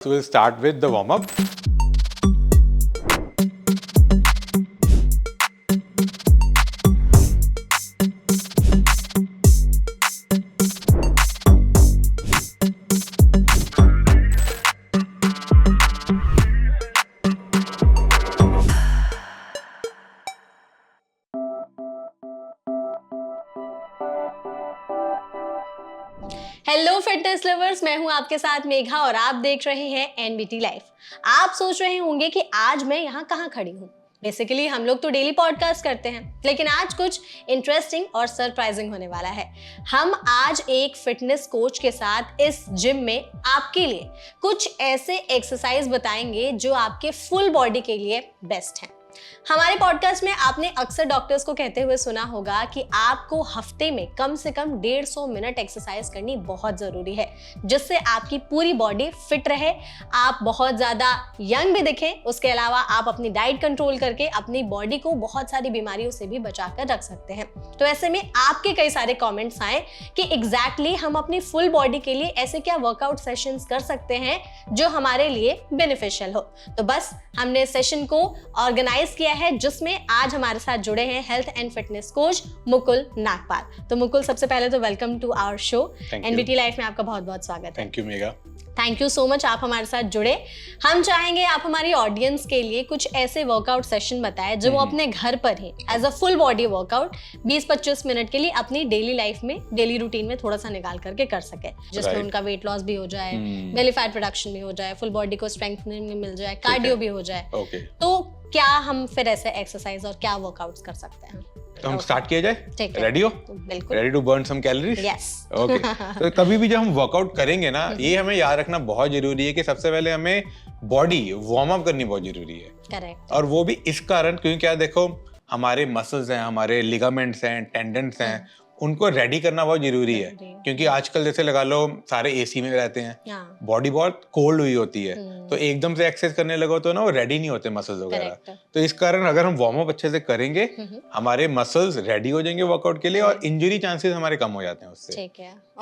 So we'll start with the warm-up. Hello fitness lovers, मैं हूं आपके साथ मेघा और आप देख रहे हैं एनबीटी लाइफ। आप सोच रहे होंगे कि आज मैं यहाँ कहाँ खड़ी हूँ। बेसिकली हम लोग तो डेली पॉडकास्ट करते हैं, लेकिन आज कुछ इंटरेस्टिंग और सरप्राइजिंग होने वाला है। हम आज एक फिटनेस कोच के साथ इस जिम में आपके लिए कुछ ऐसे एक्सरसाइज बताएंगे जो आपके फुल बॉडी के लिए बेस्ट हैं। हमारे पॉडकास्ट में आपने अक्सर डॉक्टर्स को कहते हुए सुना होगा कि आपको हफ्ते में कम से कम 150 मिनट एक्सरसाइज करनी बहुत जरूरी है, जिससे आपकी पूरी बॉडी फिट रहे, आप बहुत ज्यादा यंग भी दिखें। उसके अलावा आप अपनी डाइट कंट्रोल करके अपनी बॉडी को बहुत सारी बीमारियों से भी बचाकर रख सकते हैं। तो ऐसे में आपके कई सारे कॉमेंट्स आए कि एग्जैक्टली हम अपनी फुल बॉडी के लिए ऐसे क्या वर्कआउट सेशंस कर सकते हैं जो हमारे लिए बेनिफिशियल हो। तो बस हमने सेशन को ऑर्गेनाइज किया है, जिसमें आज हमारे साथ जुड़े हैं health and fitness coach Mukul Nagpal. तो मुकुल, सबसे पहले तो welcome to our show. NBT life में आपका बहुत बहुत स्वागत है। Thank you Megha. Thank you so much, आप हमारे साथ जुड़े। हम चाहेंगे आप हमारी ऑडियंस के लिए कुछ ऐसे वर्कआउट सेशन बताएं जो वो अपने घर पर ही as a full body workout 20-25 मिनट के लिए अपनी डेली लाइफ में, डेली रूटीन में थोड़ा सा निकाल करके कर सके, जिसमें उनका वेट लॉस भी हो जाए, बेली फैट प्रोडक्शन भी हो जाए, फुल बॉडी को स्ट्रेंथनिंग में मिल जाए, कार्डियो भी हो जाए। तो क्या हम फिर ऐसे एक्सरसाइज और क्या वर्कआउट्स कर सकते हैं? तो हम स्टार्ट किया जाए। रेडी हो? बिल्कुल। Ready to burn some calories? Yes. Okay. तो कभी भी जब हम वर्कआउट करेंगे ना, ये हमें याद रखना बहुत जरूरी है कि सबसे पहले हमें बॉडी वार्म अप करनी बहुत जरूरी है। करेक्ट। और वो भी इस कारण क्योंकि क्या देखो, हमारे मसल्स हैं, हमारे लिगामेंट्स हैं, टेंडन्स हैं, उनको रेडी करना बहुत जरूरी है। क्योंकि आजकल जैसे लगा लो सारे एसी में रहते हैं, बॉडी बहुत कोल्ड हुई होती है, तो एकदम से एक्सरसाइज करने लगो तो ना वो रेडी नहीं होते मसल्स वगैरह। तो इस कारण अगर हम वार्म अप अच्छे से करेंगे, हमारे मसल्स रेडी हो जाएंगे वर्कआउट के लिए और इंजरी चांसेस हमारे कम हो जाते हैं उससे।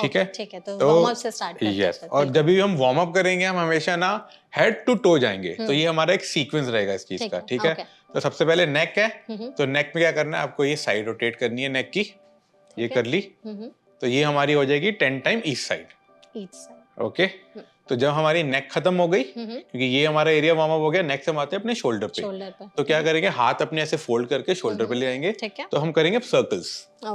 ठीक है। तो वार्म अप से स्टार्ट करते हैं। यस। और जब भी हम वार्म अप करेंगे, हम हमेशा ना हेड टू टो जाएंगे। तो ये हमारा एक सीक्वेंस रहेगा इस चीज का। ठीक है। तो सबसे पहले नेक है, तो नेक में क्या करना है, आपको ये साइड रोटेट करनी है नेक की। ये कर ली, तो ये हमारी हो जाएगी 10 टाइम ईच साइड। ओके। तो जब हमारी नेक खत्म हो गई, क्योंकि ये हमारा एरिया वार्म अप हो गया, नेक्स्ट हम आते हैं अपने शोल्डर पे। तो क्या करेंगे, हाथ अपने ऐसे फोल्ड करके शोल्डर पे ले आएंगे। तो हम करेंगे सर्कल्स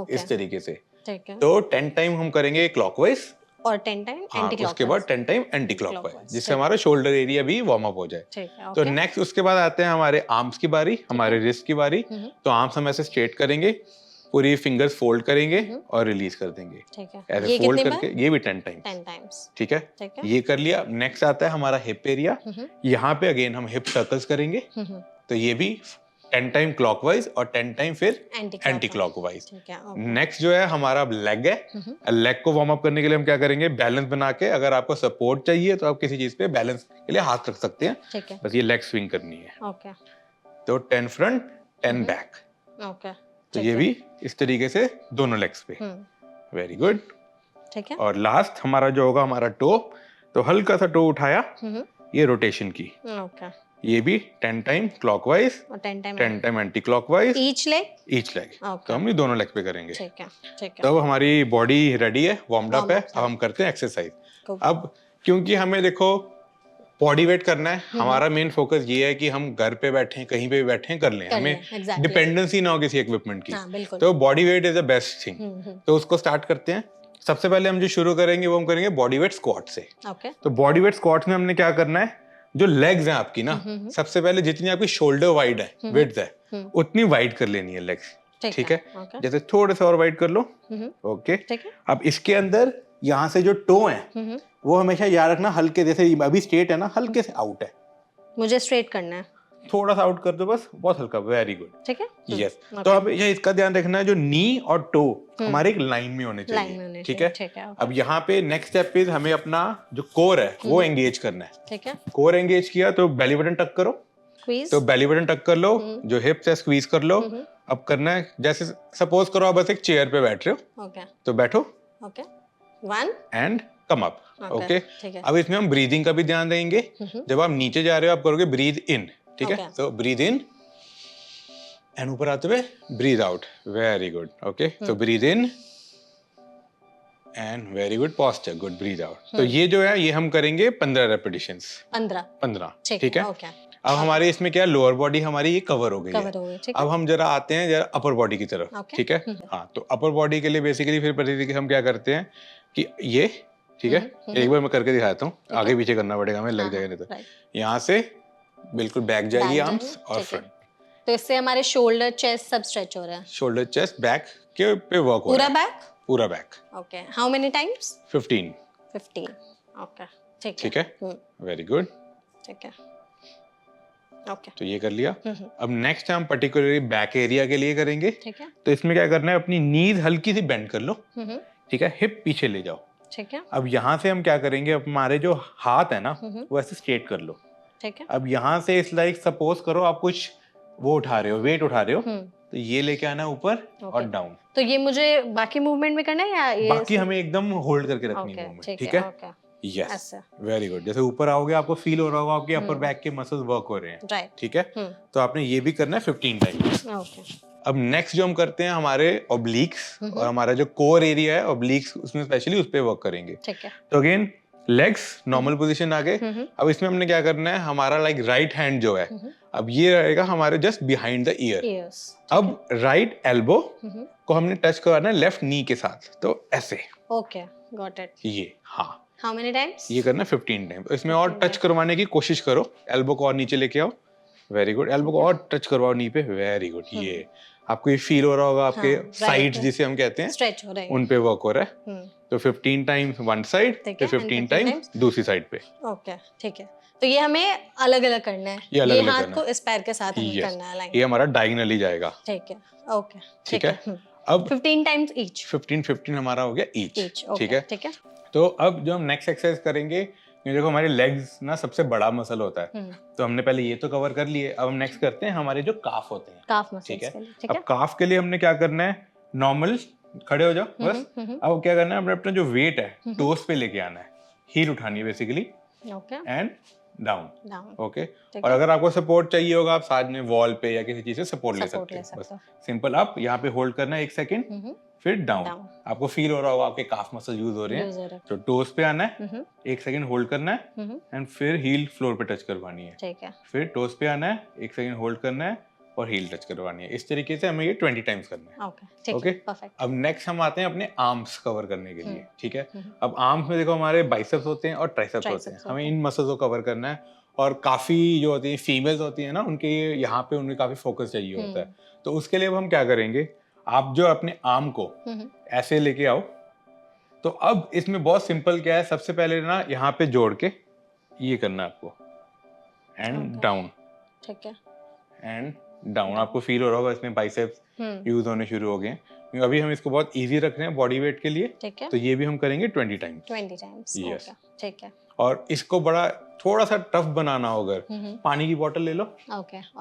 इस तरीके से। तो 10 टाइम हम करेंगे क्लॉकवाइज और 10 टाइम एंटी क्लॉकवाइज। उसके बाद 10 टाइम एंटी क्लॉकवाइज, जिससे हमारा शोल्डर एरिया भी वार्म अप हो जाए। तो नेक्स्ट उसके बाद आते हैं हमारे आर्म्स की बारी, हमारे रिस्ट की बारी। तो आर्म्स हम ऐसे स्ट्रेट करेंगे, पूरी फिंगर्स फोल्ड करेंगे और रिलीज कर देंगे। ऐसे फोल्ड करके, ये भी 10 टाइम्स। ठीक है। ये कर लिया। नेक्स्ट आता है हमारा हिप एरिया। यहाँ पे अगेन हम हिप सर्कल्स करेंगे। तो ये भी 10 टाइम क्लॉकवाइज और 10 टाइम फिर एंटी क्लॉकवाइज। नेक्स्ट जो है हमारा लेग है। लेग को वार्म अप करने के लिए हम क्या करेंगे, बैलेंस बना के, अगर आपको सपोर्ट चाहिए तो आप किसी चीज पे बैलेंस के लिए हाथ रख सकते हैं। बस ये लेग स्विंग करनी है। तो 10 फ्रंट 10 बैक। तो ये भी इस तरीके से दोनों लेग्स पे। Very good. ठीक है। और लास्ट हमारा जो होगा हमारा टो, तो हल्का सा टो उठाया, ये रोटेशन की। ये भी 10 टाइम क्लॉकवाइज और 10 time anti clockwise each leg. तो हम ये दोनों लेग पे करेंगे। ठीक है। तो हमारी बॉडी रेडी है, वार्म्ड अप है। अब हम करते हैं एक्सरसाइज। अब क्योंकि हमें देखो बॉडी वेट करना है, हमारा मेन फोकस ये है कि हम घर पे बैठे, कहीं पे भी बैठे कर लें, हमें डिपेंडेंसी ना हो किसी इक्विपमेंट की। तो body weight is the best thing. तो उसको स्टार्ट करते हैं। सबसे पहले हम जो शुरू करेंगे वो हम करेंगे बॉडी वेट स्क्वाट से। तो बॉडी वेट स्क्वाट में हमने क्या करना है, जो लेग्स हैं आपकी ना, सबसे पहले जितनी आपकी शोल्डर वाइड है, विड्थ है, उतनी वाइड कर लेनी है लेग्स। ठीक है। जैसे थोड़े से और वाइड कर लो। ओके। अब इसके अंदर यहाँ से जो टो है वो हमेशा याद रखना, हल्के, जैसे अभी स्ट्रेट है ना, हल्के से आउट है, मुझे स्ट्रेट करना है, थोड़ा सा आउट कर दो बस, बहुत हल्का। Very good. ठीक है। यस। तो अब ये इसका ध्यान रखना है, जो नी और टो हमारे एक लाइन में होने चाहिए। ठीक है। अब यहाँ पे नेक्स्ट स्टेप इज हमें अपना जो कोर है वो एंगेज करना है। ठीक है। कोर एंगेज किया तो बेली बटन टक करो। तो बेली बटन टक कर लो, जो हिप्स है स्क्वीज कर लो। अब करना है, जैसे सपोज करो आप बस एक चेयर पे बैठ रहे हो, तो बैठो। 1 एंड कम अप। ओके, ठीक है। अब इसमें हम ब्रीदिंग का भी ध्यान देंगे। जब आप नीचे जा रहे हो आप करोगे ब्रीद इन, ठीक है, तो ब्रीद इन एंड ऊपर आते हुए breathe out. Very good. Okay, तो breathe in and very good posture, good, breathe out. तो ये जो है ये हम करेंगे 15 रेपिटेशंस। 15, ठीक है। अब हमारे इसमें क्या, लोअर बॉडी हमारी ये कवर हो गई है। अब हम जरा आते हैं जरा अपर बॉडी की तरफ, ठीक है। हाँ, तो अपर बॉडी के लिए बेसिकली फिर प्रतिदिन हम क्या करते हैं कि ये, ठीक है, एक बार मैं करके दिखाता हूँ, आगे पीछे करना पड़ेगा, हमें लग जाएगा नहीं तो। यहाँ से बिल्कुल बैक जाएगी आर्म्स और फ्रंट, तो इससे हमारे शोल्डर चेस्ट सब स्ट्रेच हो रहा है। शोल्डर चेस्ट बैक के पे वर्क हो रहा है। पूरा back. Okay, how many times? 15। Okay, ठीक है, वेरी गुड। ठीक है, ओके, तो ये कर लिया। अब नेक्स्ट हम पर्टिकुलरली बैक एरिया के लिए करेंगे। ठीक है। तो इसमें क्या करना है, अपनी नीज हल्की सी बेंड कर लो, ठीक है, हिप पीछे ले जाओ। ठीक है। अब यहाँ से हम क्या करेंगे, हमारे जो हाथ है ना वो ऐसे स्ट्रेट कर लो। ठीक है। अब यहाँ से इस लाइक सपोज करो आप कुछ वो उठा रहे हो, वेट उठा रहे हो, तो ये लेके आना ऊपर और डाउन। तो ये मुझे बाकी मूवमेंट में करना है या ये बाकी हमें एकदम होल्ड करके रखनी है मूवमेंट, ठीक है। Yes, very good. जैसे ऊपर आओगे आपको फील हो रहा होगा आपके अपर बैक के मसल्स वर्क हो रहे हैं, ठीक है। तो आपने ये भी करना है 15 टाइम्स। अब नेक्स्ट जो हम करते हैं हमारे ऑब्लिक्स और हमारा जो कोर एरिया है ऑब्लिक्स, उसमें स्पेशली उस पे वर्क करेंगे, ठीक है। तो अगेन लेग्स नॉर्मल पोजीशन आ गए। अब इसमें हमने क्या करना है, हमारा लाइक राइट हैंड जो है अब ये रहेगा हमारे जस्ट बिहाइंड द ईयर। अब राइट एल्बो को हमने टच करना है लेफ्ट नी के साथ, तो ऐसे। Okay, got it. ये, हाँ, हाउ मेनी टाइम्स? ये करना 15 टाइम। इसमें और टच करवाने की कोशिश करो, एल्बो को और नीचे लेके आओ, वेरी गुड। एल्बो को और टच करवाओ नी पे, वेरी गुड। ये आपको ये फील हो रहा होगा आपके साइड्स जिसे हम कहते हैं स्ट्रेच हो रहे हैं, उन पे वर्क हो रहा है। तो 15 टाइम्स वन साइड, फिर 15 टाइम्स दूसरी साइड पे। ओके, ठीक है। तो ये हमें अलग अलग करना है, ये हाथ को इस पैर के साथ हमें करना है, ये हमारा डायगोनली जाएगा, ठीक है। ओके, ठीक है। अब 15 टाइम्स ईच, 15 हमारा हो गया ईच, ठीक है, ठीक है। तो अब जो हम नेक्स्ट एक्सरसाइज करेंगे, ये देखो हमारे लेग्स ना सबसे बड़ा मसल होता है, तो हमने पहले ये तो कवर कर लिए। अब हम नेक्स्ट करते हैं हमारे जो काफ होते हैं, काफ मसल्स, ठीक है। अब काफ के लिए हमने क्या करना है, नॉर्मल खड़े हो जाओ बस। अब क्या करना है, हमने अपना जो वेट है टोस पे लेके आना है, हील उठानी है बेसिकली, एंड डाउन, ओके। और अगर आपको सपोर्ट चाहिए होगा आप साथ में वॉल पे या किसी चीज से सपोर्ट ले सकते हैं, बस सिंपल। आप यहाँ पे होल्ड करना है 1 सेकेंड, फिर डाउन। आपको फील हो रहा होगा आपके काफ मसल यूज हो रहे हैं, तो टोस पे आना है, 1 सेकेंड होल्ड करना है, एंड फिर हील फ्लोर पे टच करवानी है, ठीक है। फिर टोस पे आना है, 1 सेकेंड होल्ड करना है और हील टच करवानी है। इस तरीके से हमें ये 20 टाइम्स करना है, ओके। अब नेक्स्ट हम आते हैं अपने आर्म्स कवर करने के लिए, ठीक है। अब आर्म्स में देखो हमारे बाइसेप्स होते हैं और ट्राइसेप्स होते हैं, हमें इन मसल्स को कवर करना है। और काफी जो होती है फीमेल्स होती है ना, उनके यहाँ पे उन्हें काफी फोकस चाहिए होता है, तो उसके लिए अब हम क्या करेंगे, आप जो अपने आर्म को ऐसे लेके आओ। तो अब इसमें बहुत सिंपल क्या है, सबसे पहले ना यहाँ पे जोड़ के ये करना है आपको, एंड डाउन, ठीक है, एंड डाउन। आपको फील हो रहा होगा इसमें बाइसेप्स यूज होने शुरू हो गए हैं, क्योंकि अभी हम इसको बहुत इजी रख रहे हैं बॉडी वेट के लिए, तो ये भी हम करेंगे 20 टाइम्स। यस, ठीक है। और इसको बड़ा थोड़ा सा टफ बनाना होगा, पानी की बोतल ले लो,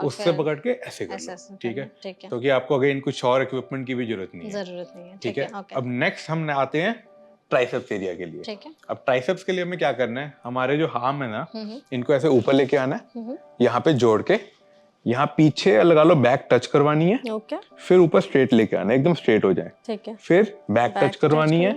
उससे पकड़ के ऐसे कर लो, ठीक है। तो कि आपको अगेन कुछ और इक्विपमेंट की भी जरूरत नहीं है, ठीक है। अब नेक्स्ट हम आते हैं ट्राइसेप्स एरिया के लिए, ठीक है। अब ट्राइसेप्स के लिए हमें क्या करना है, हमारे जो आर्म है ना, इनको ऐसे ऊपर लेके आना है, यहाँ पे जोड़ के, यहाँ पीछे लगा लो, बैक टच करवानी है, ओके। फिर ऊपर स्ट्रेट लेके आना है, एकदम स्ट्रेट हो जाए, ठीक है। फिर बैक टच करवानी है,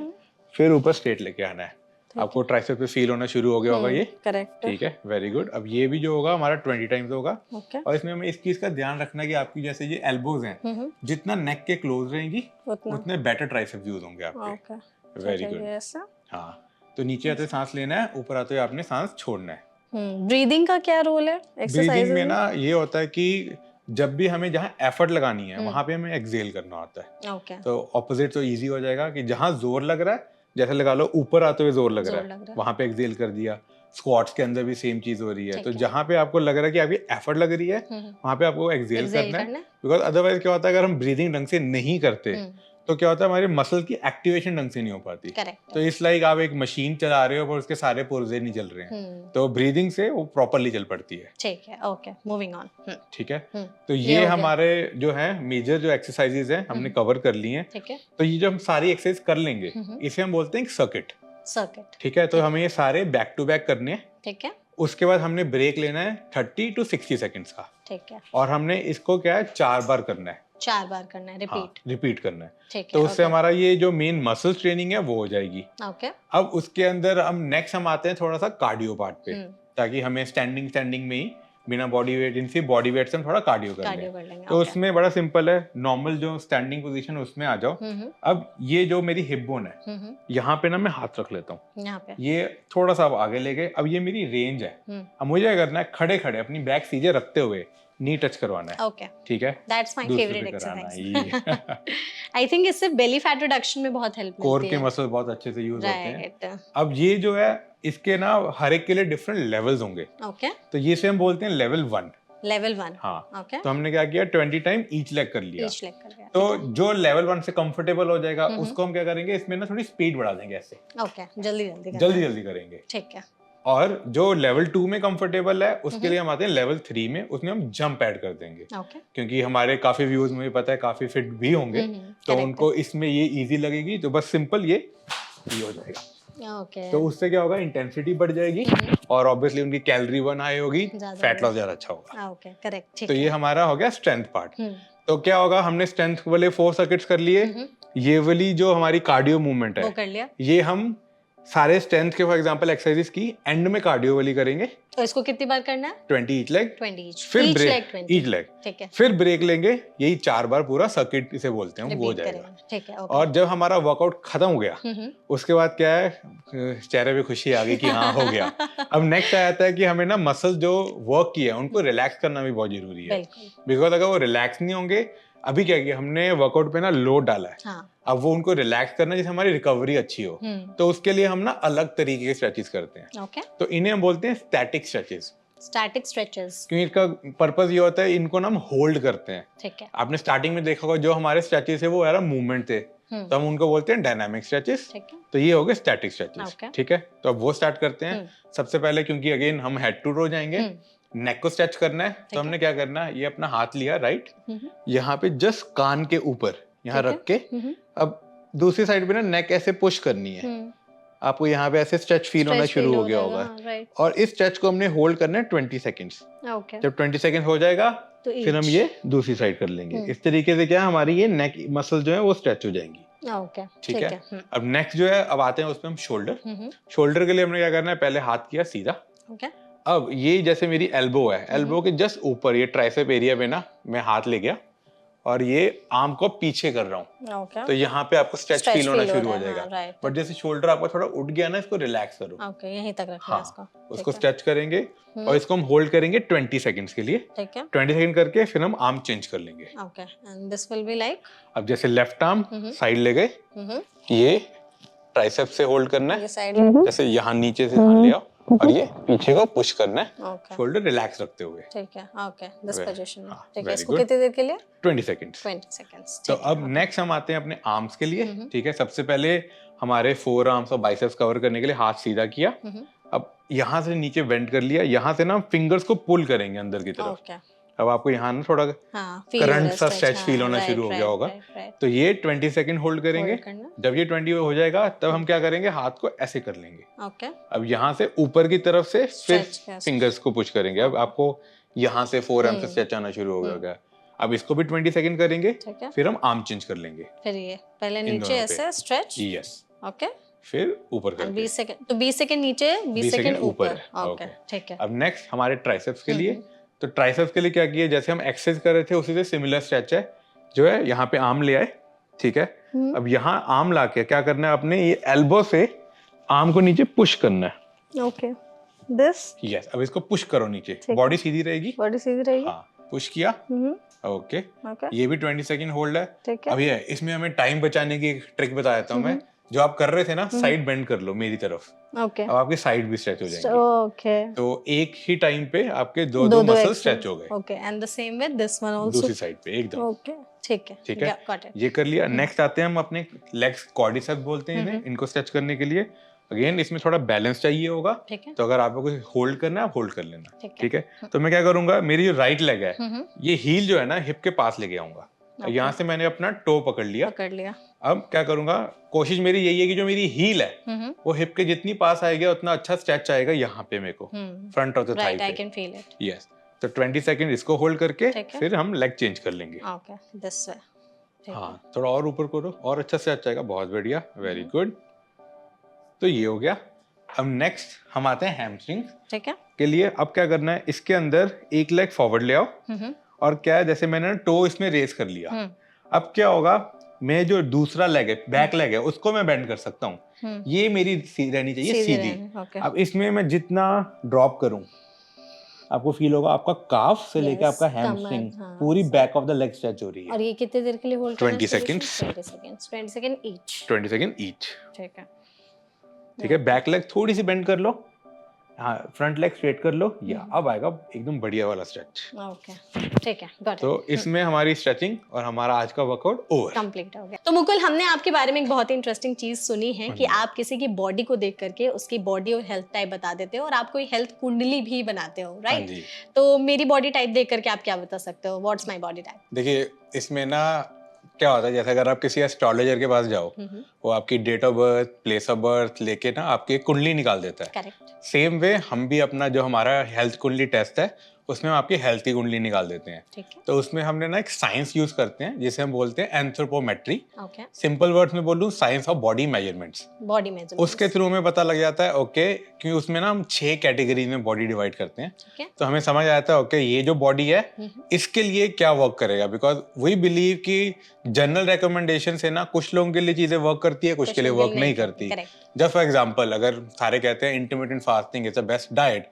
फिर ऊपर स्ट्रेट लेके आना है। आपको ट्राइसेप पे फील होना शुरू हो गया होगा ये, करेक्ट, ठीक है, वेरी गुड। अब ये भी जो होगा हमारा 20 टाइम्स होगा, और इसमें हमें इस चीज का ध्यान रखना है कि आपकी जैसे ये एल्बोज हैं, जितना नेक के क्लोज रहेंगी उतने बेटर ट्राइसेप यूज होंगे आपके, वेरी गुड। हाँ, तो नीचे आते सांस लेना है, ऊपर आते हुए आपने सांस छोड़ना है। ब्रीदिंग का क्या रोल है ब्रीदिंग में ना ये होता है कि जब भी हमें जहाँ एफर्ट लगानी है वहां पे हमें एक्सहेल करना होता है, okay. तो ऑपोजिट तो इजी हो जाएगा कि जहाँ जोर लग रहा है, जैसे लगा लो ऊपर आते हुए जोर लग रहा है, वहां पे एक्सहेल कर दिया। स्क्वाट्स के अंदर भी सेम चीज हो रही है, तो जहाँ पे आपको लग रहा है कि अभी एफर्ट लग रही है वहां पे आपको एक्सहेल करना है, बिकॉज अदरवाइज क्या होता है, अगर हम ब्रीदिंग ढंग से नहीं करते तो क्या होता है, हमारे मसल की एक्टिवेशन ढंग से नहीं हो पाती। तो इस लाइक आप एक मशीन चला रहे हो पर उसके सारे पुर्जे नहीं चल रहे हैं, तो ब्रीदिंग से वो प्रॉपर्ली चल पड़ती है, ठीक है, ओके, मूविंग ऑन, ठीक है। तो ये हमारे जो है मेजर जो एक्सरसाइजेज हैं हमने कवर कर ली हैं, ठीक है। तो ये जो हम सारी एक्सरसाइज कर लेंगे इसे हम बोलते हैं सर्किट, सर्किट। ठीक है, तो हमें ये सारे बैक टू बैक करने हैं। ठीक है। उसके बाद हमने ब्रेक लेना है 30 to 60 सेकंड्स का। ठीक है। और हमने इसको क्या है 4 बार करना है। 4 बार करना है, रिपीट। रिपीट करना है। ठीक है। तो उससे हमारा ये जो मेन मसल ट्रेनिंग है वो हो जाएगी। ओके। अब उसके अंदर हम आते हैं थोड़ा सा कार्डियो पार्ट पे, ताकि हमें स्टैंडिंग में ही बिना बॉडी वेट इनसे बॉडी वेट से हम थोड़ा कार्डियो कर लें। तो उसमें बड़ा सिंपल है, नॉर्मल जो स्टैंडिंग पोजीशन उसमें आ जाओ। अब ये जो मेरी हिप बोन है यहाँ पे ना मैं हाथ रख लेता हूँ, यहाँ पे ये थोड़ा सा अब आगे ले गए। अब ये मेरी रेंज है। अब मुझे क्या करना है, खड़े खड़े अपनी बैक सीधे रखते हुए नी टच करवाना है। ओके, ठीक है, that's my favourite exercise. I think इससे बेली फैट रिडक्शन में बहुत हेल्प मिलती है। कोर के मसल बहुत अच्छे से यूज होते हैं। अब ये जो है इसके ना हर एक के लिए डिफरेंट लेवल्स होंगे। ओके। तो ये से हम बोलते हैं लेवल 1। लेवल 1। हाँ। ओके। तो हमने क्या किया 20 टाइम ईच लेग कर लिया। ईच लेग कर लिया। तो जो लेवल 1 से कंफर्टेबल हो जाएगा उसको हम क्या करेंगे, इसमें ना थोड़ी स्पीड बढ़ा देंगे ऐसे। ओके, जल्दी करेंगे। ठीक है। और जो लेवल 2 में कंफर्टेबल है उसके लिए हम आते हैं लेवल 3 में, उसमें हम जंप ऐड कर देंगे। क्योंकि हमारे काफी व्यूज में पता है काफी फिट भी होंगे, तो उनको इसमें ये इजी लगेगी। तो बस सिंपल ये हो जाएगा। तो उससे क्या होगा, इंटेंसिटी बढ़ जाएगी और ऑब्वियसली उनकी कैलोरी बर्न हाई होगी, फैट लॉस ज्यादा अच्छा होगा। Okay, correct. तो ये हमारा हो गया स्ट्रेंथ पार्ट। तो क्या होगा, हमने स्ट्रेंथ वाले 4 सर्किट्स कर लिए। ये वाली जो हमारी कार्डियो मूवमेंट है वो कर लिया। ये हम सारे स्ट्रेंथ के फॉर एग्जांपल एक्सरसाइज की एंड में कार्डियो वाली करेंगे। तो इसको कितनी बार करना है? 20 ईच लेग। 20 ईच। फिर ब्रेक ईच लेग। ठीक है। फिर ब्रेक लेंगे, यही 4 बार पूरा सर्किट इसे बोलते हैं, वो हो जाएगा। ठीक है। और जब हमारा वर्कआउट खत्म हो गया उसके बाद क्या है, चेहरे पे खुशी आ गई कि हाँ हो गया। अब नेक्स्ट आ जाता है कि हमें ना मसल जो वर्क किया है उनको रिलैक्स करना भी बहुत जरूरी है। बिकॉज अगर वो रिलैक्स नहीं होंगे, अभी क्या किया हमने वर्कआउट पे ना लोड डाला है। हाँ। अब वो उनको रिलैक्स करना जिससे हमारी रिकवरी अच्छी हो, तो उसके लिए हम ना अलग तरीके के स्ट्रेचेस करते हैं। ओके। तो इन्हें हम बोलते हैं स्टैटिक स्ट्रेचेस। Static stretches. क्योंकि इसका पर्पस ये होता है, इनको ना हम होल्ड करते हैं। ठीक है। आपने स्टार्टिंग में देखा होगा जो हमारे स्ट्रेचेस है वो यार मूवमेंट थे, तो हम उनको बोलते हैं डायनामिक स्ट्रेचेस। तो ये हो गए स्टैटिक स्ट्रेचेस। ठीक है, तो अब वो स्टार्ट करते हैं। सबसे पहले क्योंकि अगेन हम हेड टू रो जाएंगे, नेक को स्ट्रेच करना है। तो हमने क्या करना है, ये अपना हाथ लिया राइट, यहाँ पे जस्ट कान के ऊपर यहाँ रख के, अब दूसरी साइड पे ना नेक ऐसे पुश करनी है। आपको यहाँ पे ऐसे स्ट्रेच फील होना शुरू हो गया होगा। और इस स्ट्रेच को हमने होल्ड करना है 20 सेकेंड्स। जब 20 सेकेंड हो जाएगा तो फिर हम ये दूसरी साइड कर लेंगे। इस तरीके से क्या हमारी ये नेक मसल जो है वो स्ट्रेच हो जाएंगी। ठीक है। अब नेक्स्ट जो है, अब आते हैं उसमें हम शोल्डर के लिए हमने क्या करना है, पहले हाथ किया सीधा। अब ये जैसे मेरी एल्बो है, एल्बो के जस्ट ऊपर ये ट्राइसेप एरिया पे ना मैं हाथ ले गया और ये आर्म को पीछे कर रहा हूँ। तो यहाँ पे आपको स्ट्रेच फील होना शुरू हो जाएगा। बट जैसे शोल्डर आपका थोड़ा उठ गया ना, इसको रिलैक्स करो। यहीं तक रखना है इसको। उसको स्ट्रेच करेंगे और इसको हम होल्ड करेंगे 20 सेकंड्स के लिए। 20 सेकंड करके फिर हम आर्म चेंज कर लेंगे। And this will be like, अब जैसे लेफ्ट आर्म साइड ले गए, ये ट्राइसेप से होल्ड करना है, जैसे यहाँ नीचे से हाथ लिया और ये पीछे को पुश करना है, शोल्डर रिलैक्स रखते हुए। ठीक है। ओके, दिस पोजीशन में। ठीक है, इसको कितनी देर के लिए? 20 सेकंड्स। 20 सेकंड्स। तो अब नेक्स्ट हम आते हैं अपने आर्म्स के लिए। ठीक है, सबसे पहले हमारे फोर आर्म्स और बाइसेप्स कवर करने के लिए हाथ सीधा किया। अब यहाँ से नीचे बेंड कर लिया, यहाँ से ना फिंगर्स को पुल करेंगे अंदर की तरफ। अब आपको यहाँ ना थोड़ा करंट सा स्ट्रेच फील होना शुरू हो गया होगा। तो ये 20 सेकंड होल्ड करेंगे। जब ये 20 हो जाएगा तब हम क्या करेंगे, हाथ को ऐसे कर लेंगे। अब यहाँ से ऊपर की तरफ से फिर फिंगर्स को पुश करेंगे। अब आपको यहाँ से फोर आर्म से स्ट्रेच आना शुरू हो गया। अब इसको भी 20 सेकंड करेंगे, फिर हम आर्म चेंज कर लेंगे। फिर ये पहले नीचे ऐसे स्ट्रेच। यस। ओके, फिर ऊपर करके 20 सेकंड। तो 20 सेकंड नीचे, 20 सेकंड ऊपर। ओके, ठीक है। अब नेक्स्ट हमारे ट्राइसेप्स के लिए। तो ट्राइसेप्स के लिए क्या किया, जैसे हम एक्सरसाइज कर रहे थे उसी से सिमिलर स्ट्रेच है, जो है यहाँ पे आर्म ले आए। ठीक है। अब यहाँ आर्म लाके क्या करना है, अपने ये एल्बो से आर्म को नीचे पुश करना है। Okay, this. यस। अब इसको पुश करो नीचे, बॉडी सीधी रहेगी। बॉडी सीधी रहेगी। हाँ, पुश किया। ओके, ये भी 20 सेकंड होल्ड है। अब ये इसमें हमें टाइम बचाने की एक ट्रिक बता देता हूँ मैं। जो आप कर रहे थे ना, साइड बेंड कर लो मेरी तरफ। ओके। अब आपकी साइड भी स्ट्रेच हो जाएंगी। ओके। तो एक ही टाइम पे आपके दो मसल स्ट्रेच हो गए। Okay, and the same with this one also. दूसरी साइड पे एकदम। ओके, ठीक है। ठीक है, ये कर लिया। नेक्स्ट आते हैं हम अपने लेग्स, क्वाड्रिसेप्स बोलते हैं इन्हें, इनको स्ट्रेच करने के लिए। अगेन इसमें थोड़ा बैलेंस चाहिए होगा। तो अगर आपको कुछ होल्ड करना है आप होल्ड कर लेना। ठीक है। तो मैं क्या करूंगा, मेरी जो राइट लेग है ये हील जो है ना हिप के पास लेके आऊंगा। यहाँ से मैंने अपना टो पकड़ लिया। अब क्या करूंगा, कोशिश मेरी यही है कि जो मेरी हील है वो हिप के जितनी पास आएगा उतना अच्छा स्ट्रेच आएगा यहाँ पे मेरे को, फ्रंट ऑफ द थाई पे। I can feel it. Yes, तो 20 सेकंड इसको होल्ड करके फिर हम लेग चेंज कर लेंगे। Okay, this way. हाँ, थोड़ा और ऊपर करो और अच्छा से अच्छा आएगा। बहुत बढ़िया, वेरी गुड। तो ये हो गया। अब नेक्स्ट हम आते हैं हैमस्ट्रिंग्स। ठीक है। के लिए अब क्या करना है, इसके अंदर एक लेग फॉरवर्ड ले आओ और क्या है, जैसे मैंने टो इसमें रेस कर लिया। अब क्या होगा, मैं जो दूसरा लेग है, बैक लेग है, उसको मैं बेंड कर सकता हूँ। ये मेरी रहनी चाहिए सीधी। अब इसमें मैं जितना ड्रॉप करूँ, आपको फील होगा आपका काफ से लेके आपका हैमस्ट्रिंग पूरी back of the leg stretch हो रही है। और ये कितने देर के लिए होल्ड करना है? 20 seconds. 20 second each. 20 second each. ठीक है। ठीक है, बैक लेग थोड़ी सी बेंड कर लो, हाँ, फ्रंट लेग स्ट्रेट कर लो, या अब आएगा एकदम बढ़िया वाला स्ट्रेच। ओके, ठीक है, गॉट इट। तो इसमें हमारी स्ट्रेचिंग और हमारा आज का वर्कआउट ओवर, कंप्लीट हो गया। तो मुकुल, हमने आपके बारे में एक बहुत ही इंटरेस्टिंग चीज सुनी है कि आप किसी की बॉडी को देख करके उसकी बॉडी और हेल्थ टाइप बता देते हो और आप कोई हेल्थ कुंडली भी बनाते हो, राइट? तो मेरी बॉडी टाइप देख करके आप क्या बता सकते हो? What's my body type? देखिए, इसमें ना क्या होता है, जैसे अगर आप किसी एस्ट्रोलॉजर के पास जाओ, वो आपकी date of birth, place of birth लेके ना आपकी कुंडली निकाल देता है। करेक्ट। सेम वे हम भी अपना जो हमारा हेल्थ कुंडली टेस्ट है उसमें हम आपकी हेल्थ की कुंडली निकाल देते हैं। ठीक है। तो उसमें हमने ना एक साइंस यूज करते हैं जिसे हम बोलते हैं एंथ्रोपोमेट्री। ओके। सिंपल वर्ड्स में बोलूं, science of body measurements. Body measurements. उसके थ्रू में पता लग जाता है, ओके, क्योंकि उसमें ना हम 6 कैटेगरी में बॉडी डिवाइड करते हैं। तो हमें समझ आता है, ओके, ये जो बॉडी है इसके लिए क्या वर्क करेगा, बिकॉज वी बिलीव कि जनरल रिकमेंडेशन से ना कुछ लोगों के लिए चीजें वर्क करती है, कुछ के लिए वर्क नहीं करती। जस्ट फॉर एग्जांपल, अगर सारे कहते हैं intermittent fasting is the best diet,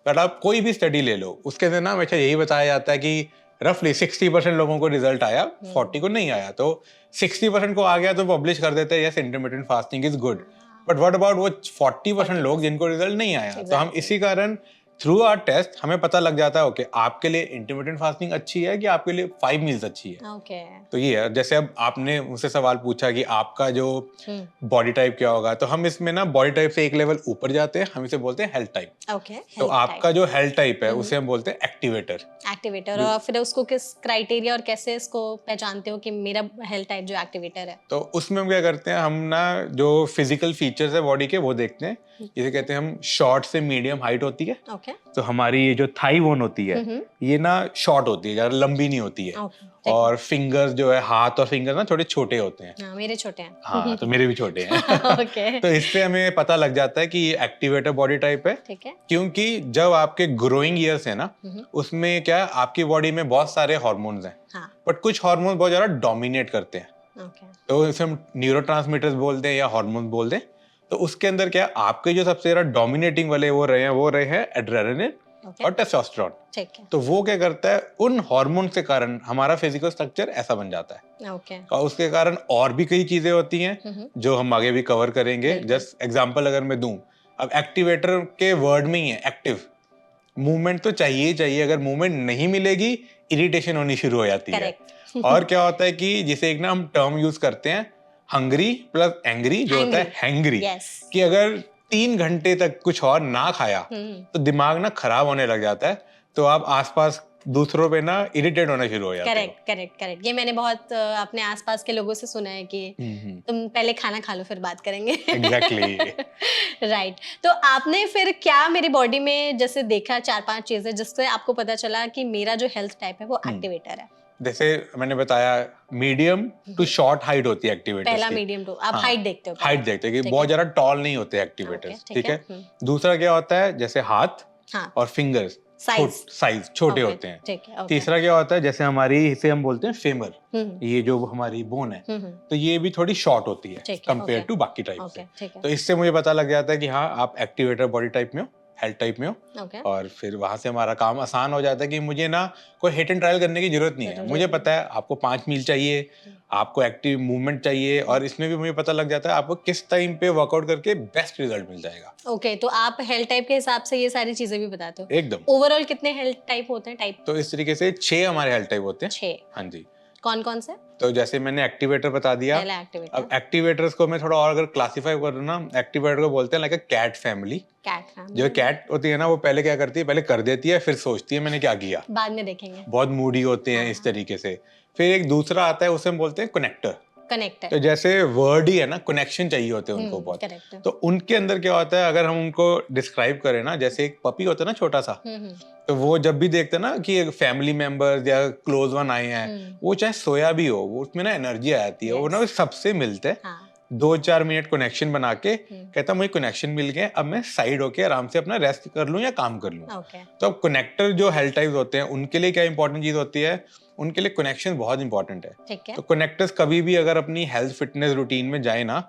but आप कोई भी स्टडी ले लो, उसके अंदर ना हमेशा यही बताया जाता है कि रफली 60% लोगों को रिजल्ट आया, 40 को नहीं आया। तो 60% को आ गया तो पब्लिश कर देते हैं, yes intermittent fasting is good, but what about वो 40% लोग जिनको रिजल्ट नहीं आया? तो हम इसी कारण थ्रू आवर टेस्ट हमें पता लग जाता है, ओके, आपके लिए इंटरमिटेंट फास्टिंग अच्छी है कि आपके लिए 5 मील्स अच्छी है। ओके। तो ये है, जैसे अब आपने मुझसे सवाल पूछा कि आपका जो बॉडी टाइप क्या होगा, तो हम इसमें ना बॉडी टाइप से एक लेवल ऊपर जाते हैं, हम इसे बोलते हैं हेल्थ टाइप। ओके। तो आपका जो हेल्थ टाइप है उसे हम बोलते हैं एक्टिवेटर। एक्टिवेटर। और फिर उसको किस क्राइटेरिया और कैसे इसको पहचानते हो कि मेरा हेल्थ टाइप जो एक्टिवेटर है? तो उसमें हम क्या करते हैं, हम ना जो फिजिकल फीचर्स है बॉडी के वो देखते हैं। जिसे कहते हैं हम शॉर्ट से मीडियम हाइट होती है। ओके। तो हमारी ये जो थाई बोन होती है ये ना शॉर्ट होती है, ज्यादा लंबी नहीं होती है। और फिंगर्स जो है, हाथ और फिंगर ना थोड़े छोटे होते हैं। मेरे छोटे हैं। हाँ, तो मेरे भी छोटे हैं। ओके। तो इससे हमें पता लग जाता है कि ये एक्टिवेटर बॉडी टाइप है। ठीक है। क्योंकि जब आपके ग्रोइंग ईयर्स है ना, उसमें क्या आपकी बॉडी में बहुत सारे हार्मोन्स हैं, बट कुछ हार्मोन बहुत ज्यादा डोमिनेट करते हैं। तो इसे हम न्यूरोट्रांसमीटर्स बोलते हैं या हार्मोन बोलते हैं। तो उसके अंदर क्या आपके जो सबसे ज्यादा डोमिनेटिंग वाले वो रहे हैं एड्रेनालिन और टेस्टोस्टेरोन। ठीक है। तो वो क्या करता है, उन हार्मोन के कारण हमारा फिजिकल स्ट्रक्चर ऐसा बन जाता है। ओके। और उसके कारण और भी कई चीजें होती हैं जो हम आगे भी कवर करेंगे। जस्ट एग्जांपल अगर मैं दूं, अब एक्टिवेटर के वर्ड में ही है एक्टिव, मूवमेंट तो चाहिए ही चाहिए। अगर मूवमेंट नहीं मिलेगी, इरिटेशन होनी शुरू हो जाती है। और क्या होता है कि जिसे एक ना हम टर्म यूज करते हैं, हंग्री प्लस एंग्री, जो होता है हैंग्री, कि अगर 3 घंटे तक कुछ और ना खाया तो दिमाग ना खराब होने लग जाता है। तो आप आसपास दूसरों पे ना इरिटेट होना शुरू हो जाते हैं। करेक्ट। ये मैंने बहुत अपने आसपास के लोगों से सुना है कि तुम पहले खाना खा लो फिर बात करेंगे। एग्जैक्टली। राइट। तो आपने फिर क्या मेरी बॉडी में जैसे देखा 4-5 चीजें जिससे आपको पता चला कि मेरा जो हेल्थ टाइप है वो एक्टिवेटर है? जैसे मैंने बताया, मीडियम टू शॉर्ट हाइट होती है एक्टिवेटर्स की। पहला मीडियम टू, आप हाइट देखते हो? हाइट देखते हैं कि बहुत ज्यादा टॉल नहीं होते एक्टिवेटर्स, ठीक है। दूसरा क्या होता है, जैसे हाथ और फिंगर्स साइज छोटे होते हैं। तीसरा क्या होता है, जैसे हमारी इसे हम बोलते हैं फेमर, ये जो हमारी बोन है, तो ये भी थोड़ी शॉर्ट होती है कंपेयर टू बाकी टाइप से। तो इससे मुझे पता लग जाता है कि हाँ, आप एक्टिवेटर बॉडी टाइप में हो, हेल्थ टाइप में हो। और फिर वहां से हमारा काम आसान हो जाता है कि मुझे ना कोई हिट एंड ट्रायल करने की जरूरत नहीं है। मुझे पता है आपको 5 मील चाहिए, आपको एक्टिव मूवमेंट चाहिए, और इसमें भी मुझे पता लग जाता है आपको किस टाइम पे वर्कआउट करके बेस्ट रिजल्ट मिल जाएगा। ओके, तो आप हेल्थ टाइप के हिसाब से ये सारी चीजें भी बताते हो? एकदम। ओवरऑल कितने हेल्थ टाइप होते हैं? टाइप तो इस तरीके से 6 हमारे हेल्थ टाइप होते हैं। 6? हाँ जी। कौन से? तो जैसे मैंने एक्टिवेटर बता दिया। अब एक्टिवेटर्स को मैं थोड़ा और अगर क्लासिफाई करूँ ना, एक्टिवेटर को बोलते हैं लाइक अ कैट फैमिली। जो कैट होती है ना, वो पहले क्या करती है, पहले कर देती है, फिर सोचती है मैंने क्या किया, बाद में देखेंगे। बहुत मूडी होते हैं इस तरीके से। फिर एक दूसरा आता है, उसे हम बोलते हैं कनेक्टर। कनेक्ट तो जैसे वर्ड ही है ना, कनेक्शन चाहिए होते हैं उनको बहुत। तो उनके अंदर क्या होता है, अगर हम उनको डिस्क्राइब करें ना, जैसे एक पपी होता है ना छोटा सा, तो वो जब भी देखते हैं ना कि फैमिली मेंबर्स या क्लोज वन आए हैं, वो चाहे सोया भी हो, वो उसमें ना एनर्जी आ जाती है, वो ना सबसे मिलते हैं, 2-4 मिनट कनेक्शन बना के कहता मुझे कनेक्शन मिल गया, अब मैं साइड होके आराम से अपना रेस्ट कर लूं या काम कर लूं। तो अब कनेक्टर जो हेल्थ टाइप्स होते हैं उनके लिए क्या इंपॉर्टेंट चीज होती है, उनके लिए कनेक्शन बहुत इंपॉर्टेंट है। तो कनेक्टर्स कभी भी अगर अपनी हेल्थ फिटनेस रूटीन में जाए ना,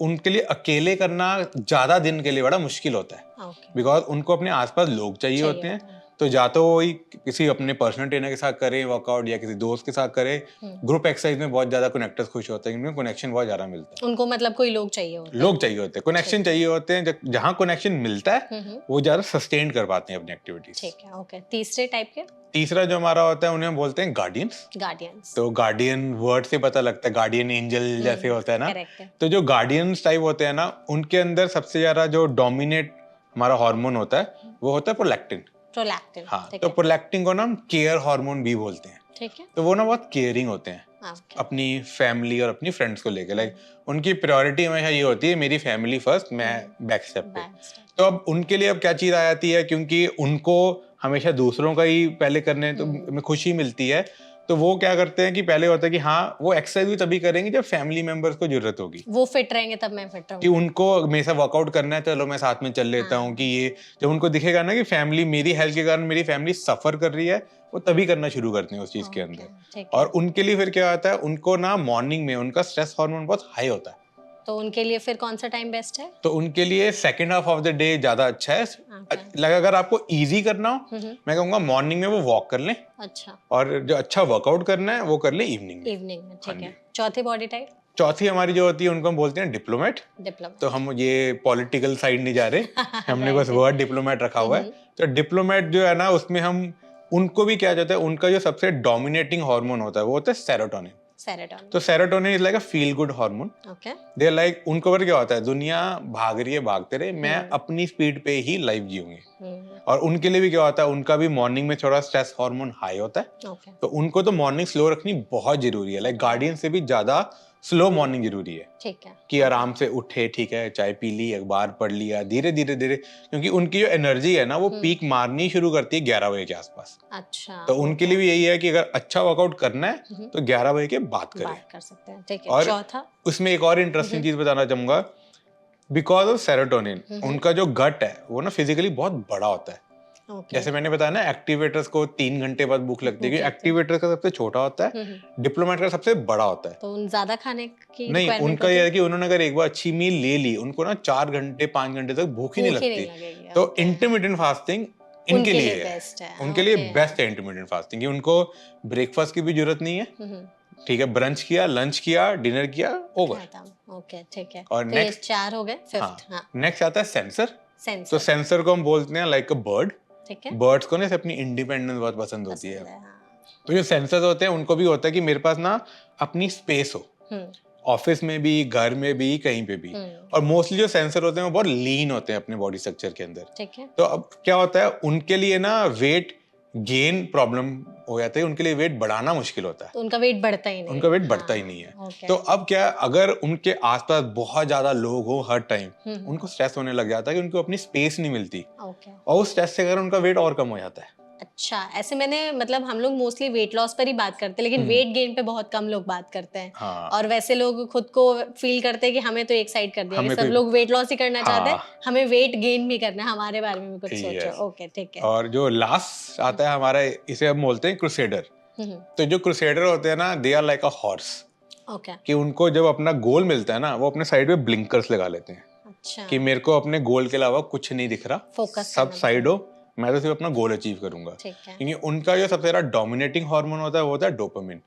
उनके लिए अकेले करना ज्यादा दिन के लिए बड़ा मुश्किल होता है, बिकॉज उनको अपने आसपास लोग चाहिए होते हैं। तो या तो वही किसी अपने पर्सनल ट्रेनर के साथ करे वर्कआउट, या किसी दोस्त के साथ करे। ग्रुप एक्सरसाइज में बहुत ज्यादा कनेक्टर्स खुश होते हैं, इनमें कनेक्शन बहुत ज्यादा मिलता है उनको, मतलब कोई लोग चाहिए होते हैं, कनेक्शन चाहिए होते हैं। जहाँ कनेक्शन मिलता है वो ज्यादा सस्टेन कर पाते हैं अपनी एक्टिविटीज। ठीक है, ओके। तीसरे टाइप के, तीसरा जो हमारा होता है उन्हें बोलते हैं गार्डियंस। तो गार्डियन वर्ड से पता लगता है, गार्डियन एंजल जैसे होता है ना। तो जो गार्डियंस टाइप होते हैं ना, उनके अंदर सबसे ज्यादा जो डोमिनेट हमारा हार्मोन होता है वो होता है प्रोलैक्टिन। हाँ, तो प्रोलैक्टिन को ना हम केयर हार्मोन भी बोलते हैं। ठीक है। तो वो ना बहुत केयरिंग होते हैं अपनी फैमिली और अपनी फ्रेंड्स को लेकर। लाइक उनकी प्रायोरिटी हमेशा ये होती है, मेरी फैमिली फर्स्ट, मैं बैक स्टेप पे। तो अब उनके लिए अब क्या चीज आ जाती है, क्योंकि उनको हमेशा दूसरों का ही पहले करने तो में खुशी मिलती है, तो वो क्या करते हैं कि पहले होता है कि हाँ वो एक्सरसाइज भी तभी करेंगे जब फैमिली मेंबर्स को जरूरत होगी, वो फिट रहेंगे तब मैं फिट रहूंगा, कि उनको हमेशा वर्कआउट करना है, चलो मैं साथ में चल लेता हूँ। कि ये जब उनको दिखेगा ना कि फैमिली, मेरी हेल्थ के कारण मेरी फैमिली सफर कर रही है, वो तभी करना शुरू करते हैं उस चीज के अंदर। और उनके लिए फिर क्या होता है, उनको ना मॉर्निंग में उनका स्ट्रेस हार्मोन बहुत हाई होता है। तो उनके लिए फिर कौन सा टाइम बेस्ट है? तो उनके लिए second half of the day ज्यादा अच्छा है। अगर आपको इजी करना हो, मैं कहूंगा मॉर्निंग में वो वॉक कर लें। अच्छा। और जो अच्छा वर्कआउट करना है वो कर ले इवनिंग में। ठीक है। चौथी बॉडी टाइप, चौथी हमारी जो होती है उनको हम बोलते हैं डिप्लोमेट। तो हम ये पॉलिटिकल साइड नहीं जा रहे, हमने बस वर्ड डिप्लोमेट रखा हुआ है। तो डिप्लोमेट जो है ना, उसमें हम उनको भी क्या जाता है, उनका जो सबसे डोमिनेटिंग हार्मोन होता है वो होता है सेरोटोनिन। तो serotonin is like a feel good hormone. They like, उनको पर क्या होता है, दुनिया भाग रही है, भागते रहे, मैं अपनी स्पीड पे ही लाइफ जीऊंगी। और उनके लिए भी क्या होता है, उनका भी मॉर्निंग में थोड़ा स्ट्रेस हार्मोन हाई होता है। तो उनको तो मॉर्निंग स्लो रखनी बहुत जरूरी है। लाइक गार्डियन से भी ज्यादा स्लो मॉर्निंग जरूरी है। ठीक है। कि आराम से उठे, ठीक है, चाय पी ली, अखबार पढ़ लिया, धीरे धीरे, क्योंकि उनकी जो एनर्जी है ना वो पीक मारनी शुरू करती है 11 बजे के आसपास। अच्छा। तो उनके लिए भी यही है कि अगर अच्छा वर्कआउट करना है तो 11 बजे के बाद करें। कर सकते हैं। ठीक है। और चौथा, उसमें एक और इंटरेस्टिंग चीज बताना चाहूंगा, बिकॉज ऑफ सेरोटोनिन उनका जो गट है वो ना फिजिकली बहुत बड़ा होता है। जैसे मैंने बताया ना, एक्टिवेटर्स को 3 घंटे बाद भूख लगती है, एक्टिवेटर का सबसे छोटा होता है, डिप्लोमेट का सबसे बड़ा होता है। तो ज्यादा खाने की नहीं, उनका यह है कि उन्होंने अगर एक बार अच्छी मील ले ली, उनको ना 4 घंटे 5 घंटे तक भूख ही नहीं लगती। तो इंटरमिटेंट फास्टिंग इनके लिए है, उनके लिए बेस्ट है इंटरमिटेंट फास्टिंग। उनको ब्रेकफास्ट की भी जरूरत नहीं है, ठीक है, ब्रंच किया, लंच किया, डिनर किया, ओवर। ओके, ठीक है। और नेक्स्ट 4 हो गए। नेक्स्ट आता है सेंसर। तो सेंसर को हम बोलते हैं लाइक अ बर्ड। बर्ड्स को ना अपनी इंडिपेंडेंस बहुत पसंद होती है। तो जो सेंसर्स होते हैं उनको भी होता है कि मेरे पास ना अपनी स्पेस हो, ऑफिस में भी, घर में भी, कहीं पे भी। और मोस्टली जो सेंसर होते हैं वो बहुत लीन होते हैं अपने बॉडी स्ट्रक्चर के अंदर। ठीक है। तो अब क्या होता है, उनके लिए ना वेट गेन प्रॉब्लम हो जाता है, उनके लिए वेट बढ़ाना मुश्किल होता है। तो उनका वेट बढ़ता ही नहीं, उनका वेट बढ़ता ही नहीं है। तो अब क्या, अगर उनके आसपास बहुत ज्यादा लोग हो हर टाइम, उनको स्ट्रेस होने लग जाता है कि उनको अपनी स्पेस नहीं मिलती। और उस स्ट्रेस से अगर उनका वेट और कम हो जाता है। अच्छा, ऐसे मैंने, मतलब हम लोग मोस्टली वेट लॉस पर ही बात करते हैं, लेकिन वेट गेन पे बहुत कम लोग बात करते हैं। हाँ। और वैसे लोग खुद को फील करते हैं कि हमें तो एक साइड कर दिया, कि सब लोग वेट लॉस ही करना चाहते हैं, हमें वेट गेन भी करना है, हमारे बारे में भी कुछ सोचो। ओके, ठीक है। और जो लास्ट आता है हमारा, इसे हम बोलते हैं क्रूसेडर। तो जो क्रूसेडर होते हैं ना, they are like a horse. Okay. कि उनको जब अपना गोल मिलता है ना, वो अपने साइड में ब्लिंकर्स लगा लेते हैं। अच्छा। कि मेरे को अपने गोल के अलावा कुछ नहीं दिख रहा, फोकस सब साइड हो, मैं तो सिर्फ अपना गोल अचीव करूंगा। क्योंकि उनका जो सबसे ज्यादा डोमिनेटिंग हार्मोन होता है वो होता है डोपामिन।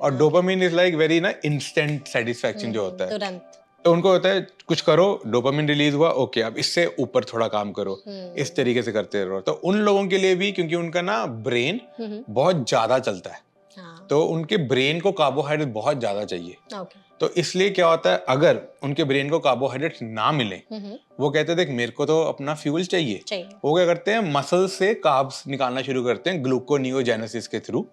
और डोपामिन इज लाइक वेरी ना इंस्टेंट सेटिस्फैक्शन जो होता है तुरंत। तो उनको होता है कुछ करो, डोपामिन रिलीज हुआ, ओके अब इससे ऊपर थोड़ा काम करो, इस तरीके से करते रहो। तो उन लोगों के लिए भी, क्योंकि उनका ना ब्रेन बहुत ज्यादा चलता है, तो उनके ब्रेन को कार्बोहाइड्रेट बहुत ज्यादा चाहिए। तो इसलिए क्या होता है, अगर उनके ब्रेन को कार्बोहाइड्रेट ना मिले, वो कहते हैं देख मेरे को तो अपना फ्यूल चाहिए। वो क्या करते हैं, मसल से कार्ब्स निकालना शुरू करते हैं ग्लूकोनियोजेनेसिस के थ्रू।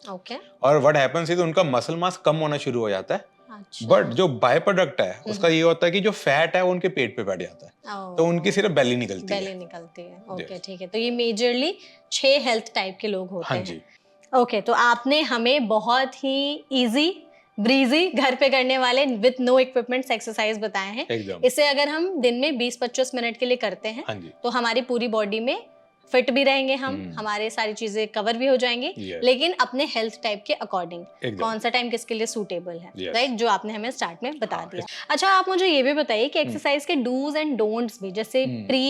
और व्हाट हैपेंस इज उनका मसल मास कम होना शुरू हो जाता है। अच्छा। बट जो बाय प्रोडक्ट है उसका ये होता है कि जो फैट है वो उनके पेट पे बैठ जाता है, तो उनकी सिर्फ बेली निकलती है। ओके ठीक है, तो ये मेजरली 6 हेल्थ टाइप के लोग होते हैं। हाँ जी। ओके, तो आपने हमें बहुत ही इजी ब्रीजी घर पे करने वाले विद नो इक्विपमेंट्स एक्सरसाइज बताए हैं। इसे अगर हम दिन में 20-25 मिनट के लिए करते हैं तो हमारी पूरी बॉडी में फिट भी रहेंगे हम, हमारे सारी चीजें कवर भी हो जाएंगी, लेकिन अपने हेल्थ टाइप के अकॉर्डिंग कौन सा टाइम किसके लिए सूटेबल है, राइट, जो आपने हमें स्टार्ट में बता दिया। अच्छा, आप मुझे ये भी बताइए कि एक्सरसाइज के डूज एंड डोंट्स भी, जैसे प्री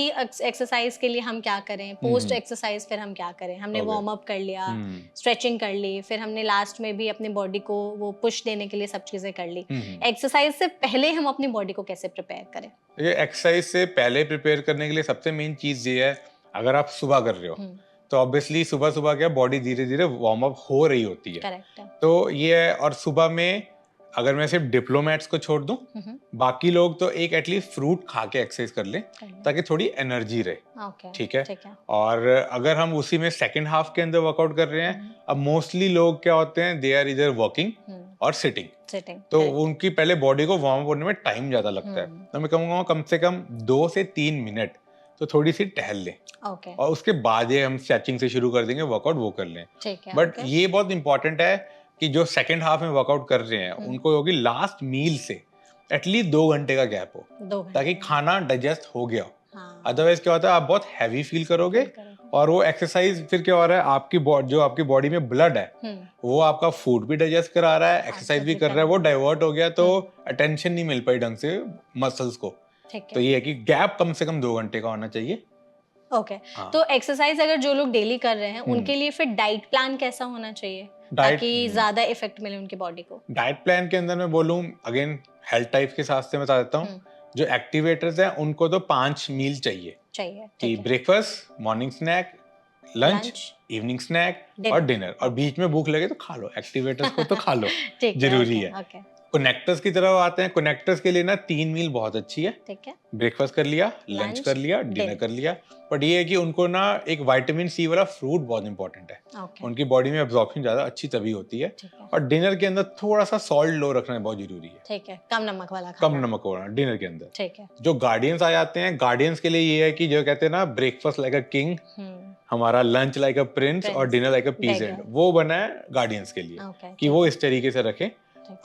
एक्सरसाइज के लिए हम क्या करें, पोस्ट एक्सरसाइज फिर हम क्या करें। हमने वार्म अप कर लिया, स्ट्रेचिंग कर ली, फिर हमने लास्ट में भी अपनी बॉडी को वो पुश देने के लिए सब चीजें कर ली। एक्सरसाइज से पहले हम अपनी बॉडी को कैसे प्रिपेयर करें? ये एक्सरसाइज से पहले प्रिपेयर करने के लिए सबसे मेन चीज ये है, अगर आप सुबह कर रहे हो तो ऑब्वियसली सुबह सुबह क्या बॉडी धीरे धीरे वार्म अप हो रही होती है। करेक्ट है। तो ये है, और सुबह में अगर मैं सिर्फ डिप्लोमैट्स को छोड़ दूं, बाकी लोग तो एक एटलीस्ट फ्रूट खा के एक्सरसाइज कर लें ताकि थोड़ी एनर्जी रहे। ठीक है। और अगर हम उसी में सेकंड हाफ के अंदर वर्कआउट कर रहे हैं, अब मोस्टली लोग क्या होते हैं, दे आर इधर वर्किंग और सिटिंग, तो उनकी पहले बॉडी को वार्म अप होने में टाइम ज्यादा लगता है। तो मैं कहूँगा कम से कम 2 से 3 मिनट तो थोड़ी सी टहल लें, और उसके बाद ये हम स्ट्रेचिंग से शुरू कर देंगे, वर्कआउट वो कर लें। बट ये बहुत इंपॉर्टेंट है कि जो सेकंड हाफ में वर्कआउट कर रहे हैं उनको होगी लास्ट मील से एटलीस्ट 2 घंटे का गैप हो, ताकि खाना डाइजेस्ट हो गया हो। अदरवाइज क्या होता है, आप बहुत हैवी फील करोगे, और वो एक्सरसाइज फिर क्या हो रहा है, आपकी जो आपकी बॉडी में ब्लड है वो आपका फूड भी डाइजेस्ट करा रहा है, एक्सरसाइज भी कर रहा है, वो डाइवर्ट हो गया, तो अटेंशन नहीं मिल पाई ढंग से मसल्स को। तो ये है कि गैप कम से कम 2 घंटे का होना चाहिए। ओके। तो एक्सरसाइज अगर जो लोग डेली कर रहे हैं उनके लिए फिर डाइट प्लान कैसा होना चाहिए ताकि ज्यादा इफेक्ट मिले उनकी बॉडी को? डाइट प्लान के अंदर मैं बोलूं, अगेन हेल्थ टाइप के हिसाब से बता देता हूँ। जो एक्टिवेटर्स हैं उनको तो 5 मील चाहिए कि breakfast, morning snack, lunch, evening snack और डिनर, और बीच में भूख लगे तो खा लो, एक्टिवेटर्स को तो खा लो, जरूरी है। कनेक्टर्स की तरफ आते हैं। कनेक्टर्स के लिए ना 3 मील बहुत अच्छी है। ठीक है। ब्रेकफास्ट कर लिया, लंच कर लिया, डिनर कर लिया, बट ये है कि उनको ना एक विटामिन सी वाला फ्रूट बहुत इंपॉर्टेंट है। उनकी बॉडी में एब्जॉर्प्शन ज्यादा अच्छी तभी होती है। और डिनर के अंदर थोड़ा सा सॉल्ट लो रखना बहुत जरूरी है। ठीक है, कम नमक वाला डिनर के अंदर। ठीक है। जो गार्डियंस आ जाते हैं, गार्डियंस के लिए ये है कि जो कहते हैं ना, ब्रेकफास्ट लाइक अ किंग, हमारा लंच लाइक अ प्रिंस और डिनर लाइक अ पीसेंट, वो बना है गार्डियंस के लिए कि वो इस तरीके से रखें।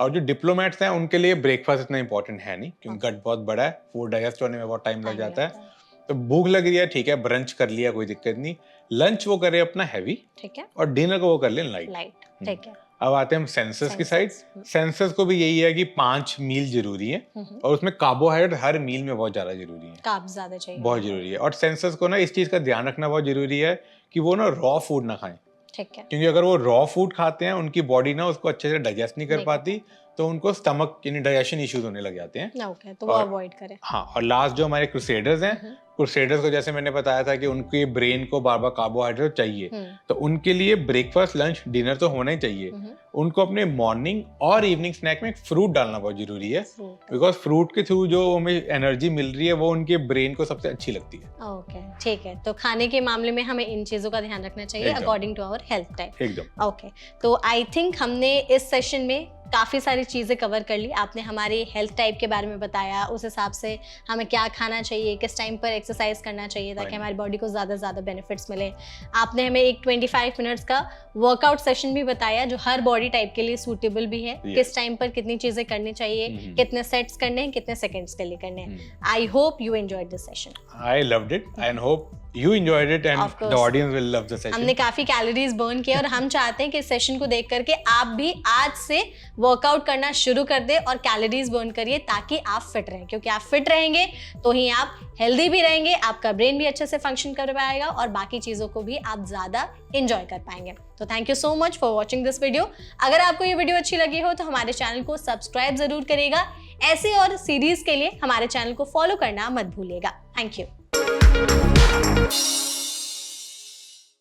और जो डिप्लोमेट्स हैं उनके लिए ब्रेकफास्ट इतना इंपॉर्टेंट है नहीं, क्योंकि गट बहुत बड़ा है, फूड डाइजेस्ट होने में बहुत टाइम लग जाता है। तो भूख लग रही है, ठीक है, ब्रंच कर लिया, कोई दिक्कत नहीं। लंच वो करे अपना हैवी, ठीक है, और डिनर को वो कर ले लाइट। ठीक है। अब आते हैं हम सेंसस की साइड। सेंसस को भी यही है कि 5 मील जरूरी है, और उसमें कार्बोहाइड्रेट हर मील में बहुत ज्यादा जरूरी है, कार्ब्स ज्यादा चाहिए, बहुत जरूरी है। और सेंसस को ना इस चीज का ध्यान रखना बहुत जरूरी है कि वो ना रॉ फूड ना खाएं। ठीक है। क्योंकि अगर वो रॉ फूड खाते हैं, उनकी बॉडी ना उसको अच्छे से डाइजेस्ट नहीं कर पाती, तो उनको स्टमक यानी डाइजेशन इश्यूज होने लग जाते हैं। ओके, तो वो अवॉइड करें। हाँ, और लास्ट जो हमारे क्रूसेडर्स हैं, क्रूसेडर्स को जैसे मैंने बताया था कि उनके ब्रेन को बार बार कार्बोहाइड्रेट चाहिए, तो उनके लिए ब्रेकफास्ट, लंच, डिनर तो होना ही चाहिए। उनको अपने मॉर्निंग और इवनिंग स्नैक में फ्रूट डालना बहुत जरूरी है, बिकॉज फ्रूट के थ्रू जो हमें एनर्जी मिल रही है वो उनके ब्रेन को सबसे अच्छी लगती है। ओके, ठीक है। तो खाने के मामले में हमें इन चीजों का ध्यान रखना चाहिए according to our health type. एकदम। ओके, तो आई थिंक हमने इस सेशन में काफ़ी सारी चीज़ें कवर कर ली। आपने हमारे हेल्थ टाइप के बारे में बताया, उस हिसाब से हमें क्या खाना चाहिए, किस टाइम पर एक्सरसाइज करना चाहिए ताकि हमारी बॉडी को ज़्यादा से ज़्यादा बेनिफिट्स मिले। आपने हमें एक 25 मिनट्स का वर्कआउट सेशन भी बताया जो हर बॉडी टाइप के लिए सूटेबल भी है, किस टाइम पर कितनी चीज़ें करनी चाहिए, कितने सेट्स करने हैं, कितने सेकेंड्स के लिए करने हैं। I hope you enjoyed this session. I loved it and hope you enjoyed it and the audience will love the session. हमने काफी कैलोरीज बर्न किया और हम चाहते हैं कि इस सेशन को देख करके आप भी आज से वर्कआउट करना शुरू कर दे और कैलोरीज बर्न करिए ताकि आप फिट रहें, क्योंकि आप फिट रहेंगे तो ही आप हेल्दी भी रहेंगे, आपका ब्रेन भी अच्छे से फंक्शन कर पाएगा और बाकी चीजों को भी आप ज्यादा एंजॉय कर पाएंगे। तो thank you so much for watching this video. अगर आपको ये वीडियो अच्छी लगी हो तो हमारे चैनल को सब्सक्राइब जरूर करिएगा। ऐसे और सीरीज के लिए हमारे चैनल को फॉलो करना मत भूलिएगा। Thank you.